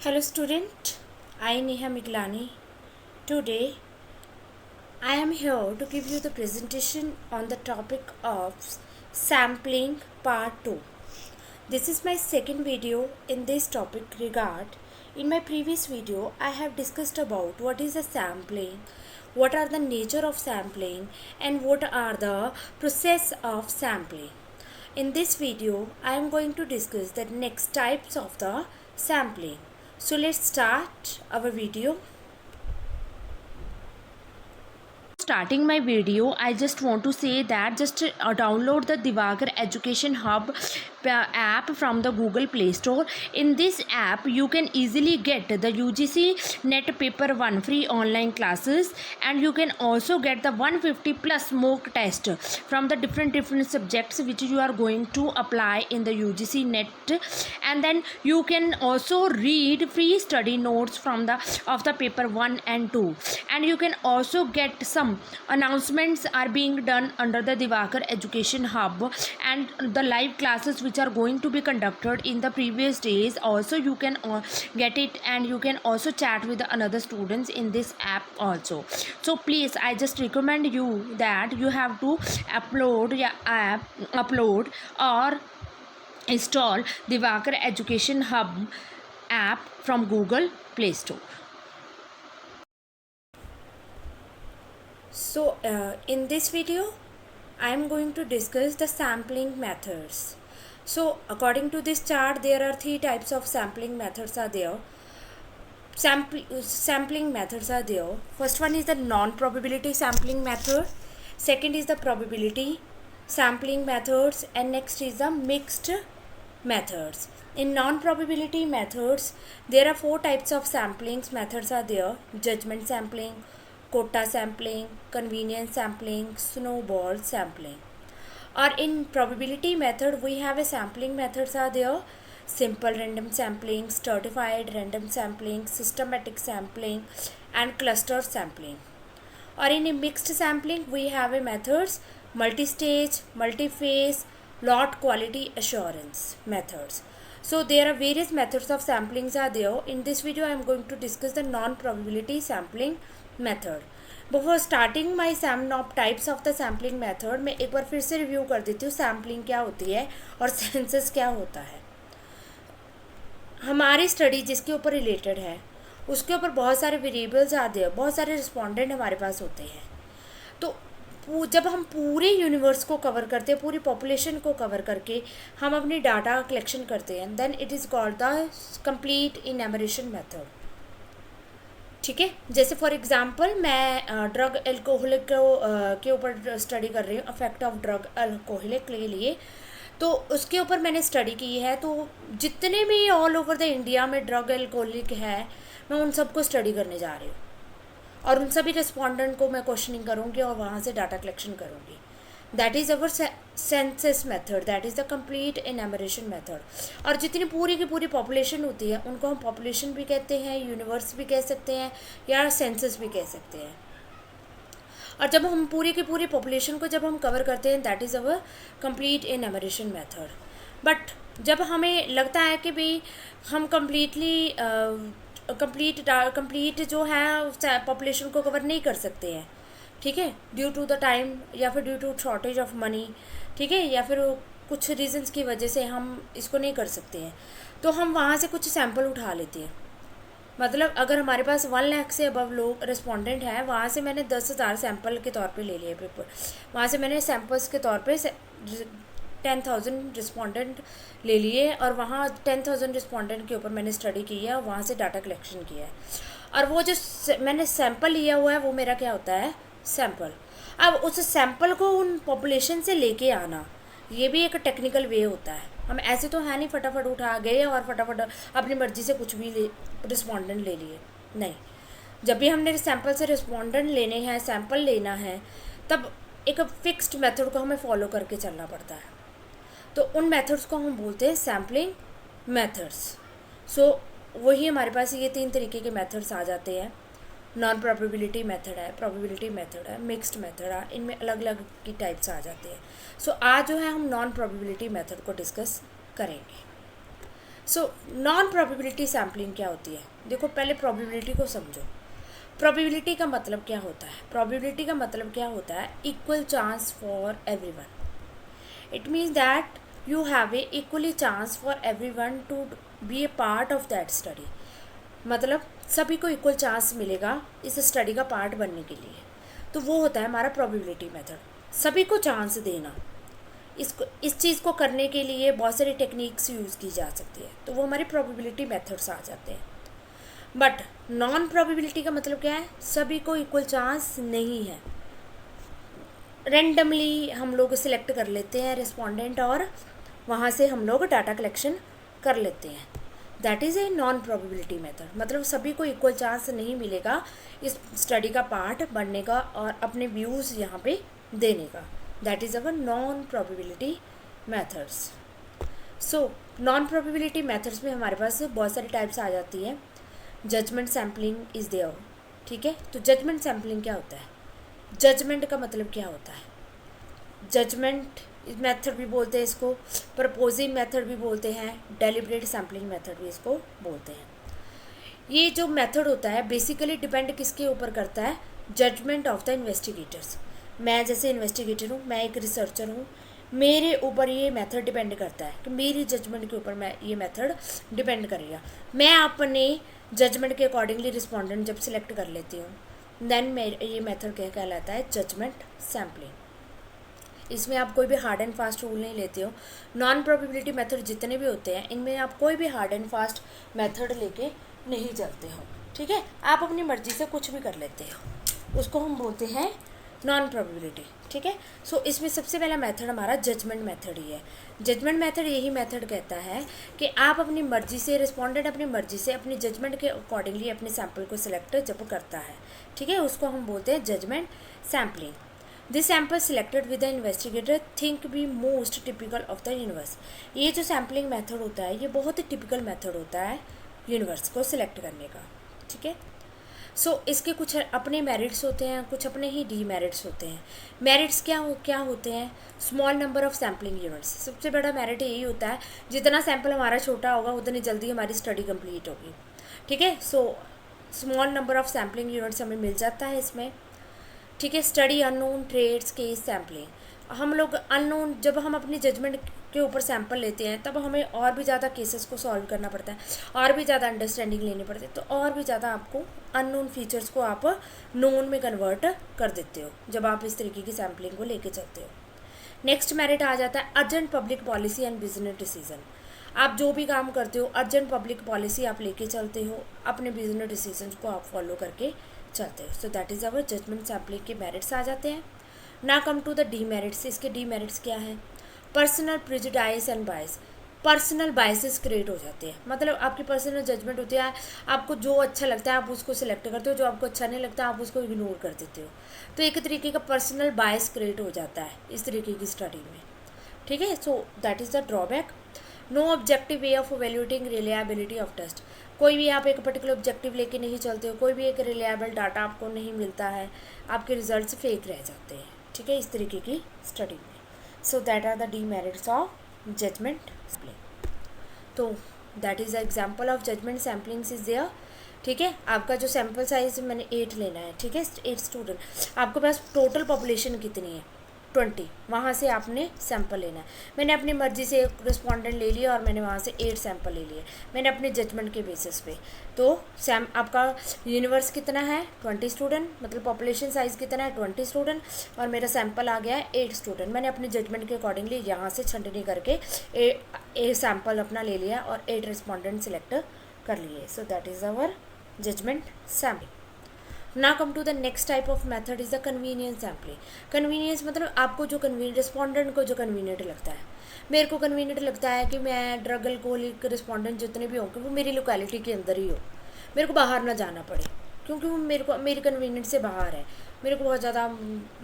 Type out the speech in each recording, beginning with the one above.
Hello student, I Neha Miglani. Today I am here to give you the presentation on the topic of sampling part 2. This is my second video in this topic regard. In my previous video I have discussed about what is a sampling, what are the nature of sampling and what are the process of sampling. In this video I am going to discuss the next types of the sampling. So let's start our video. Starting my video, I just want to say that just download the Divakar Education Hub app from the Google Play Store. In this app you can easily get the UGC NET paper 1 free online classes, and you can also get the 150 plus mock test from the different subjects which you are going to apply in the UGC NET, and then you can also read free study notes from the paper 1 and 2, and you can also get some announcements are being done under the Divakar Education Hub, and the live classes which are going to be conducted in the previous days also you can get it, and you can also chat with another students in this app also. So please, I just recommend you that you have to upload or install Divakar Education Hub app from Google Play Store. So in this video I am going to discuss the sampling methods. So according to this chart, there are three types of sampling methods are there. Sampling methods are there. First one is the non-probability sampling method. Second is the probability sampling methods, and next is the mixed methods. In non-probability methods, there are four types of samplings methods are there: judgment sampling, quota sampling, convenience sampling, snowball sampling. Or in probability method, we have a sampling methods are there: simple random sampling, stratified random sampling, systematic sampling, and cluster sampling. Or in a mixed sampling, we have a methods: multi-stage, multi-phase, lot quality assurance methods. So there are various methods of samplings are there. In this video I am going to discuss the non-probability sampling method. Before starting my types of the sampling method, मैं एक बार फिर से review कर देती हूँ sampling क्या होती है और सेंसस क्या होता है. हमारी स्टडी जिसके ऊपर रिलेटेड है उसके ऊपर बहुत सारे वेरिएबल्स आते हैं, बहुत सारे रिस्पोंडेंट हमारे पास होते हैं. तो जब हम पूरे यूनिवर्स को कवर करते हैं, पूरी पॉपुलेशन को कवर करके हम अपनी डाटा कलेक्शन करते हैं, then it is called the complete enumeration method. ठीक है, जैसे फॉर एग्जांपल मैं ड्रग एल्कोहलिक के ऊपर स्टडी कर रही हूँ, इफेक्ट ऑफ ड्रग एल्कोहलिक के लिए, तो उसके ऊपर मैंने स्टडी की है. तो जितने भी ऑल ओवर द इंडिया में ड्रग एल्कोहलिक है, मैं उन सबको स्टडी करने जा रही हूँ और उन सभी रिस्पोंडेंट को मैं क्वेश्चनिंग करूँगी और वहाँ से डाटा कलेक्शन करूँगी. That is our census method, that is the complete enumeration method. और जितनी पूरी की पूरी पॉपुलेशन होती है उनको हम पॉपुलेशन भी कहते हैं, यूनिवर्स भी कह सकते हैं, या सेंसस भी कह सकते हैं. और जब हम पूरी की पूरी पॉपुलेशन को जब हम कवर करते हैं, that is our complete enumeration method. But जब हमें लगता है कि भाई हम कंप्लीट जो है पॉपुलेशन को कवर नहीं कर सकते हैं, ठीक है, ड्यू टू द टाइम या फिर due to shortage of money, ठीक है, या फिर कुछ रीजंस की वजह से हम इसको नहीं कर सकते हैं, तो हम वहाँ से कुछ सैंपल उठा लेते हैं. मतलब अगर हमारे पास 1 लाख से अबव लोग रिस्पोंडेंट हैं, वहाँ से मैंने 10,000 सैंपल के तौर पे ले लिए पेपर. वहाँ से मैंने सैंपल्स के तौर पे 10,000 रिस्पोंडेंट ले लिए और वहाँ 10,000 रिस्पोंडेंट के ऊपर मैंने स्टडी की है और वहाँ से डाटा कलेक्शन किया है. और वो जो मैंने सैंपल लिया हुआ है वो मेरा क्या होता है, सैंपल. अब उस सैंपल को उन पॉपुलेशन से लेके आना, ये भी एक टेक्निकल वे होता है. हम ऐसे तो है नहीं फटाफट उठा गए और फटाफट अपनी मर्ज़ी से कुछ भी रिस्पोंडेंट ले लिए, नहीं. जब भी हमने सैंपल से रिस्पोंडेंट लेने हैं, सैंपल लेना है, तब एक फिक्स्ड मेथड को हमें फॉलो करके चलना पड़ता है. तो उन मेथड्स को हम बोलते हैं सैम्पलिंग मेथड्स. सो वही हमारे पास ये 3 तरीके के मेथड्स आ जाते हैं. नॉन प्रोबेबिलिटी मेथड है, प्रोबेबिलिटी मेथड है, मिक्स्ड मेथड है, इनमें अलग अलग की टाइप्स आ जाते हैं. सो आज जो है हम नॉन प्रोबेबिलिटी मेथड को डिस्कस करेंगे. सो नॉन प्रोबेबिलिटी सैम्पलिंग क्या होती है? देखो पहले प्रोबेबिलिटी को समझो। प्रोबेबिलिटी का मतलब क्या होता है? प्रोबेबिलिटी का मतलब क्या होता है? Equal chance for everyone. It means that you have a equally chance for everyone to be a part of that study। मतलब सभी को इक्वल चांस मिलेगा इस स्टडी का पार्ट बनने के लिए, तो वो होता है हमारा प्रोबेबिलिटी मेथड। सभी को चांस देना, इस चीज़ को करने के लिए बहुत सारी टेक्निक्स यूज़ की जा सकती है, तो वो हमारे प्रोबेबिलिटी मेथड्स आ जाते हैं। बट नॉन प्रोबेबिलिटी का मतलब क्या है? सभी को इक्वल चांस नहीं है, रेंडमली हम लोग सिलेक्ट कर लेते हैं रिस्पोंडेंट और वहाँ से हम लोग डाटा कलेक्शन कर लेते हैं। That is a non probability method. मतलब सभी को इक्वल चांस नहीं मिलेगा इस स्टडी का पार्ट बनने का और अपने व्यूज़ यहाँ पे देने का। That is our non probability methods. So non probability methods में हमारे पास बहुत सारी टाइप्स आ जाती है। जजमेंट सैम्पलिंग इज़ देयर, ठीक है। तो जजमेंट सैम्पलिंग क्या होता है? जजमेंट का मतलब क्या होता है? जजमेंट मेथड भी बोलते हैं इसको, प्रपोजिंग मेथड भी बोलते हैं, डेलिब्रेट सैम्पलिंग मेथड भी इसको बोलते हैं। ये जो मेथड होता है बेसिकली डिपेंड किसके ऊपर करता है? Judgment of the investigators. मैं जैसे इन्वेस्टिगेटर हूँ, मैं एक रिसर्चर हूँ, मेरे ऊपर ये मेथड डिपेंड करता है कि मेरी जजमेंट के ऊपर मैं ये मेथड डिपेंड करेगा। मैं अपने जजमेंट के अकॉर्डिंगली रिस्पॉन्डेंट जब सिलेक्ट कर लेती हूँ देन ये मेथड क्या कहलाता है? Judgment sampling. इसमें आप कोई भी हार्ड एंड फास्ट रूल नहीं लेते हो। नॉन प्रोबेबिलिटी मेथड जितने भी होते हैं इनमें आप कोई भी हार्ड एंड फास्ट मेथड लेके नहीं चलते हो, ठीक है। आप अपनी मर्जी से कुछ भी कर लेते हो, उसको हम बोलते हैं नॉन प्रोबेबिलिटी, ठीक है। सो इसमें सबसे पहला मेथड हमारा जजमेंट मेथड ही है। जजमेंट मेथड यही मेथड कहता है कि आप अपनी मर्जी से, रिस्पोंडेंट अपनी मर्जी से अपनी जजमेंट के अकॉर्डिंगली अपने सैम्पल को सिलेक्ट जब करता है, ठीक है, उसको हम बोलते हैं judgment sampling. This sample selected with the investigator think be most typical of the universe. ये जो सैम्पलिंग मेथड होता है ये बहुत ही टिपिकल मेथड होता है यूनिवर्स को सिलेक्ट करने का, ठीक है। सो इसके कुछ अपने मेरिट्स होते हैं, कुछ अपने ही डीमेरिट्स होते हैं। मेरिट्स क्या होते हैं? Small number of sampling units. सबसे बड़ा मेरिट यही होता है जितना सैम्पल हमारा छोटा होगा उतनी जल्दी हमारी स्टडी कंप्लीट होगी, ठीक है। So small number of sampling units हमें मिल जाता है इसमें, ठीक है। Study unknown trades case sampling. हम लोग अननोन, जब हम अपनी जजमेंट के ऊपर सैंपल लेते हैं तब हमें और भी ज़्यादा केसेस को सॉल्व करना पड़ता है, और भी ज़्यादा अंडरस्टैंडिंग लेनी पड़ती है, तो और भी ज़्यादा आपको अननोन फीचर्स को आप नोन में कन्वर्ट कर देते हो जब आप इस तरीके की सैम्पलिंग को लेके चलते हो। नेक्स्ट मेरिट आ जाता है urgent public policy and business decision. आप जो भी काम करते हो अर्जेंट पब्लिक पॉलिसी आप लेके चलते हो, अपने बिजनेस डिसीजन को आप फॉलो करके चलते हो। So that is our judgment sampling के मेरिट्स आ जाते हैं। ना कम टू द डीमेरिट्स। इसके डीमेरिट्स क्या है? Personal prejudice and bias. Personal biases create हो जाते हैं, मतलब आपकी पर्सनल जजमेंट होती है, आपको जो अच्छा लगता है आप उसको सिलेक्ट करते हो, जो आपको अच्छा नहीं लगता आप उसको इग्नोर कर देते हो। तो एक तरीके का पर्सनल बायस क्रिएट हो जाता है इस तरीके की स्टडी में, ठीक है। So that is the drawback. No objective way of valuating reliability of test. कोई भी आप एक पर्टिकुलर ऑब्जेक्टिव लेके नहीं चलते हो, कोई भी एक रिलायबल डाटा आपको नहीं मिलता है, आपके रिजल्ट्स फेक रह जाते हैं, ठीक है, इस तरीके की स्टडी में। So that are the demerits of judgement sampling. तो that is the example of judgement sampling is there, ठीक है। आपका जो सैम्पल साइज मैंने 8 लेना है, ठीक है, 8 स्टूडेंट। आपके पास टोटल पॉपुलेशन कितनी है? 20। वहाँ से आपने सैंपल लेना है। मैंने अपनी मर्जी से एक रिस्पॉन्डेंट ले लिया और मैंने वहाँ से 8 सैंपल ले लिए, मैंने अपने जजमेंट के बेसिस पे। तो आपका यूनिवर्स कितना है? 20 स्टूडेंट, मतलब पॉपुलेशन साइज़ कितना है? 20 स्टूडेंट, और मेरा सैंपल आ गया है 8 स्टूडेंट। मैंने अपने जजमेंट के अकॉर्डिंगली यहाँ से छंटनी करके ए सैंपल अपना ले लिया और 8 रिस्पॉन्डेंट सिलेक्ट कर लिए। So that is our judgement sampling. ना come to the next type of method is the convenience sampling. Convenience मतलब आपको जो रिस्पॉन्डेंट को जो कन्वीनियंट लगता है। मेरे को कन्वीनियंट लगता है कि मैं ड्रग अल्कोहलिक रिस्पॉन्डेंट जितने भी होंगे वो मेरी लोकेलिटी के अंदर ही हो, मेरे को बाहर ना जाना पड़े, क्योंकि वो मेरी कन्वीनियंट से बाहर है। मेरे को बहुत ज़्यादा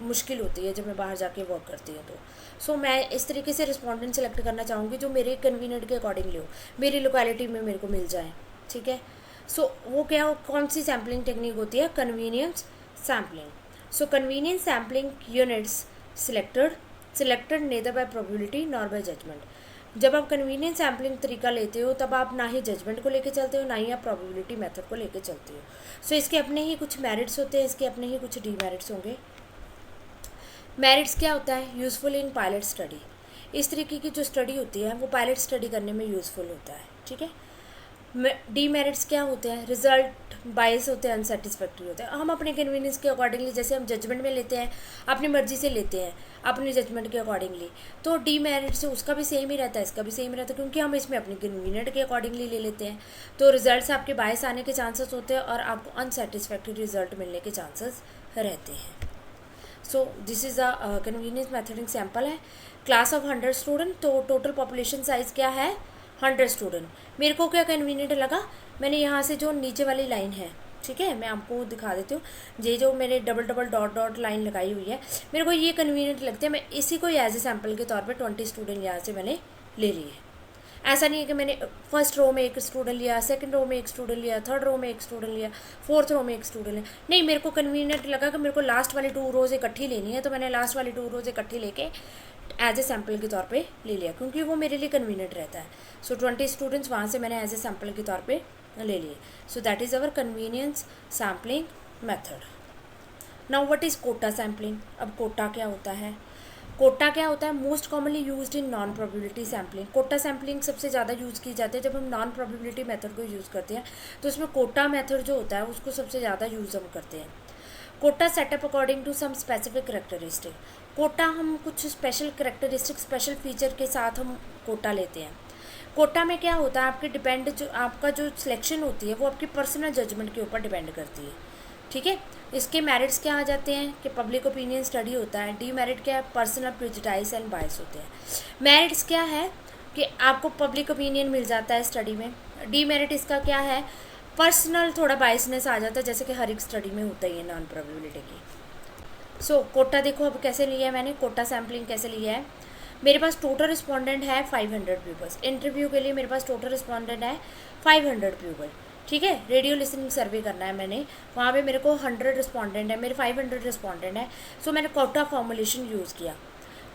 मुश्किल होती है जब मैं बाहर जाके वर्क करती हूँ। तो सो मैं इस तरीके से रिस्पॉन्डेंट सेलेक्ट करना चाहूँगी जो मेरे कन्वीनियंट के अकॉर्डिंगली हो, मेरी लोकेलिटी में मेरे को मिल जाए, ठीक है। सो वो क्या हो, कौन सी सैम्पलिंग टेक्निक होती है? Convenience sampling. So convenience sampling units selected neither by probability nor by judgment. जब आप कन्वीनियंट सैम्पलिंग तरीका लेते हो तब आप ना ही जजमेंट को लेके चलते हो, ना ही आप प्रोबेबिलिटी मेथड को लेके चलते हो। सो इसके अपने ही कुछ मेरिट्स होते हैं, इसके अपने ही कुछ डीमेरिट्स होंगे। मेरिट्स क्या होता है? यूज़फुल इन पायलट स्टडी। इस तरीके की जो स्टडी होती है वो पायलट स्टडी करने में यूज़फुल होता है, ठीक है। डीमेरिट्स क्या होते हैं? रिजल्ट बायस होते हैं, अनसेटिस्फैक्ट्री होते हैं। हम अपने कन्वीनियंस के अकॉर्डिंगली, जैसे हम जजमेंट में लेते हैं, अपनी मर्जी से लेते हैं अपने जजमेंट के अकॉर्डिंगली, तो डीमेरिट्स उसका भी सेम ही रहता है, इसका भी सेम रहता है, क्योंकि हम इसमें अपनी कन्वीनियंट के अकॉर्डिंगली ले लेते हैं। तो रिजल्ट्स आपके बायस आने के चांसेस होते हैं और आपको अनसेटिस्फैक्ट्री रिजल्ट मिलने के चांसेस रहते हैं। So this is a convenience method sample है। क्लास ऑफ 100 स्टूडेंट, तो टोटल पॉपुलेशन साइज़ क्या है? 100 स्टूडेंट। मेरे को क्या कन्वीनियंट लगा, मैंने यहाँ से जो नीचे वाली लाइन है, ठीक है, मैं आपको दिखा देती हूँ, ये जो मेरे double double dot dot line लगाई हुई है, मेरे को ये कन्वीनियंट लगते हैं। मैं इसी को एज ए सैम्पल के तौर पे 20 स्टूडेंट यहाँ से मैंने ले लिए। ऐसा नहीं है कि मैंने फर्स्ट रो में एक स्टूडेंट लिया, सेकंड रो में एक स्टूडेंट लिया, थर्ड रो में एक स्टूडेंट लिया, फोर्थ रो में एक स्टूडेंट लिया। नहीं, मेरे को कन्वीनियंट लगा कि मेरे को लास्ट वाली 2 रोज़ इकट्ठी लेनी है, तो मैंने लास्ट वाली 2 रोज़ इकट्ठी लेके एज ए सैम्पल के तौर पे ले लिया, क्योंकि वो मेरे लिए कन्वीनियंट रहता है। सो 20 स्टूडेंट्स वहाँ से मैंने एज ए सैम्पल के तौर पे ले लिए। So that is our convenience sampling method. Now what is quota sampling? अब कोटा क्या होता है? कोटा क्या होता है? Most commonly used in non probability sampling. Quota sampling सबसे ज़्यादा यूज़ की जाती है जब हम नॉन प्रोबेबिलिटी मेथड को यूज़ करते हैं, तो उसमें कोटा मेथड जो होता है उसको सबसे ज़्यादा यूज़ हम करते हैं। Quota setup according to some specific characteristic. Quota हम कुछ स्पेशल करेक्टरिस्टिक, स्पेशल फीचर के साथ हम कोटा लेते हैं। कोटा में क्या होता है, आपके डिपेंड जो आपका जो सिलेक्शन होती है वो आपकी पर्सनल जजमेंट के ऊपर डिपेंड करती है, ठीक है। इसके मेरिट्स क्या आ जाते हैं कि पब्लिक ओपिनियन स्टडी होता है। डी मेरिट क्या है? पर्सनल प्रेजुडाइज एंड बायस होते हैं। मेरिट्स क्या है कि आपको पब्लिक ओपिनियन मिल जाता है स्टडी में। डी मेरिट इसका क्या है? पर्सनल थोड़ा बायसनेस आ जाता है, जैसे कि हर एक स्टडी में होता ही है नॉन प्रोबेबिलिटी की। सो कोटा देखो अब कैसे लिया है मैंने, कोटा सैम्पलिंग कैसे लिया है। मेरे पास टोटल रिस्पॉन्डेंट है 500 पीपल्स। इंटरव्यू के लिए मेरे पास टोटल रिस्पॉन्डेंट है 500 पीपल, ठीक है। रेडियो लिसनिंग सर्वे करना है मैंने, वहाँ पे मेरे को 100 रिस्पॉन्डेंट है, मेरे 500 रिस्पॉन्डेंट है। सो मैंने कोटा फॉर्मुलेशन यूज़ किया।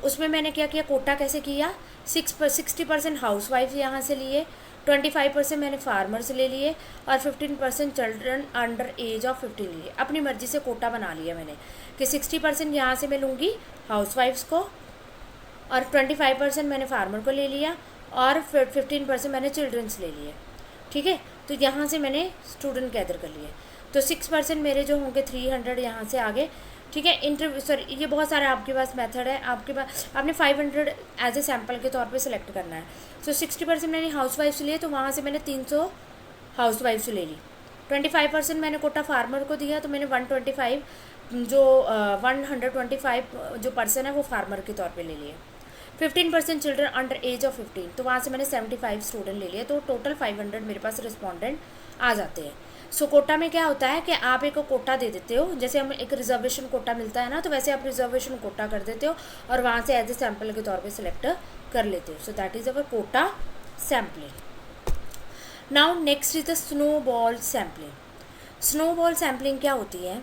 उसमें मैंने क्या किया, कोटा कैसे किया? 60% हाउस वाइफ यहाँ से लिए, 25% मैंने फार्मर्स ले लिए और 15% चिल्ड्रन अंडर एज ऑफ 15 लिए। अपनी मर्जी से कोटा बना लिया मैंने कि 60% यहाँ से मैं लूँगी हाउस वाइफ्स को और 25% मैंने फार्मर को ले लिया और 15% मैंने चिल्ड्रंस ले लिए, ठीक है। तो यहाँ से मैंने स्टूडेंट गैदर कर लिए। तो 6% मेरे जो होंगे 300 यहाँ से आगे, ठीक है। इंटरव्यू सॉरी, ये बहुत सारे आपके पास मेथड है, आपके पास आपने 500 एज ए सैम्पल के तौर पे सिलेक्ट करना है। सो 60% मैंने हाउस वाइफ्स लिए, तो वहाँ से मैंने 300 हाउस वाइफ्स ले ली। 25% मैंने कोटा फार्मर को दिया, तो मैंने 125 जो पर्सन है वो फार्मर के तौर पे ले लिए। 15% चिल्ड्रन अंडर एज ऑफ 15, तो वहाँ से मैंने 75 स्टूडेंट ले लिए। तो टोटल 500 मेरे पास रिस्पॉन्डेंट आ जाते हैं। सो कोटा में क्या होता है कि आप एक कोटा दे देते हो, जैसे हम एक रिजर्वेशन कोटा मिलता है ना, तो वैसे आप रिजर्वेशन कोटा कर देते हो और वहाँ से एज ए सैम्पल के तौर पे सिलेक्ट कर लेते हो। So that is our quota sampling. Now next is the snowball sampling. Snowball sampling क्या होती है?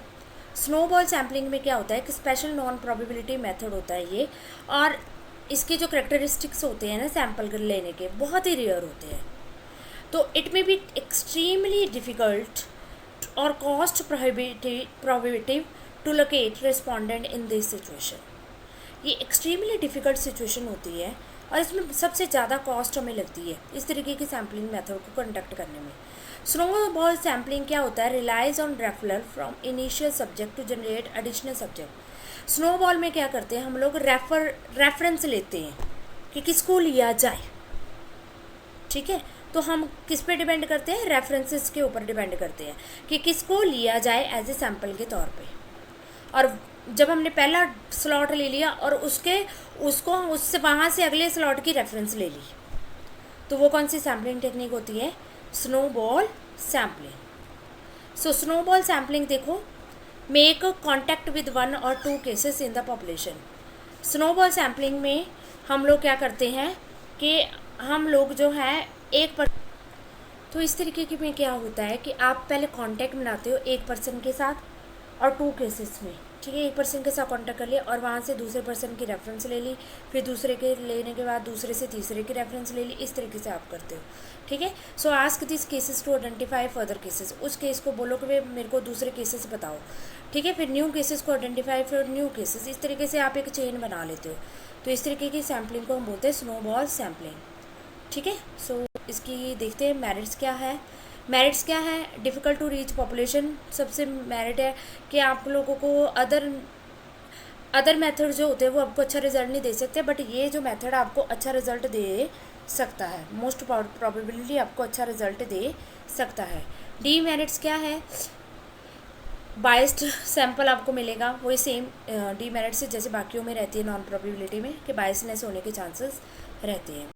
स्नोबॉल सैम्पलिंग में क्या होता है कि स्पेशल नॉन प्रोबेबिलिटी मेथड होता है ये, और इसके जो करेक्टरिस्टिक्स होते हैं ना सैम्पल लेने के, बहुत ही रेयर होते हैं। तो it may be extremely difficult और cost prohibitive to locate respondent in this situation. ये एक्सट्रीमली डिफ़िकल्ट सिचुएशन होती है और इसमें सबसे ज़्यादा कॉस्ट हमें लगती है इस तरीके की सैम्पलिंग मेथड को कंडक्ट करने में। स्नोबॉल सैम्पलिंग क्या होता है? Relies on referral from initial subject to generate additional subject. Snowball में क्या करते हैं हम लोग? रेफरेंस लेते हैं कि किसको लिया जाए, ठीक है। तो हम किस पे डिपेंड करते हैं? रेफरेंसेस के ऊपर डिपेंड करते हैं कि किसको लिया जाए एज ए सैम्पल के तौर पे। और जब हमने पहला स्लॉट ले लिया और उससे वहाँ से अगले स्लॉट की रेफरेंस ले ली, तो वो कौन सी सैम्पलिंग टेक्निक होती है? Snowball sampling. So snowball sampling देखो, मेक कॉन्टैक्ट विद 1 और 2 cases in the population. Snowball sampling में हम लोग क्या करते हैं कि हम लोग जो है तो इस तरीके की में क्या होता है कि आप पहले कांटेक्ट बनाते हो एक पर्सन के साथ और 2 केसेस में, ठीक है, एक पर्सन के साथ कांटेक्ट कर लिया और वहाँ से दूसरे पर्सन की रेफरेंस ले ली, फिर दूसरे के लेने के बाद दूसरे से तीसरे की रेफरेंस ले ली, इस तरीके से आप करते हो। ठीक है, so ask this cases to identify further cases, उस केस को बोलो कि वे मेरे को दूसरे केसेस बताओ। ठीक है, फिर न्यू केसेस को आइडेंटिफाई फॉर न्यू केसेस, इस तरीके से आप एक चेन बना लेते हो। तो इस तरीके की सैम्पलिंग को हम बोलते हैं स्नोबॉल सैम्पलिंग। ठीक है, सो इसकी देखते हैं मेरिट्स क्या है। मेरिट्स क्या है, डिफ़िकल्ट टू रीच पॉपुलेशन, सबसे मेरिट है कि आप लोगों को अदर मेथड जो होते हैं वो आपको अच्छा रिजल्ट नहीं दे सकते, बट ये जो मेथड आपको अच्छा रिजल्ट दे सकता है, मोस्ट प्रोबेबिलिटी आपको अच्छा रिजल्ट दे सकता है। डी मेरिट्स क्या है, बाइस्ड सैंपल आपको मिलेगा, वही सेम डी मेरिट से जैसे बाकियों में रहती है नॉन प्रोबेबिलिटी में, कि बाइसनेस होने के चांसेस रहते हैं।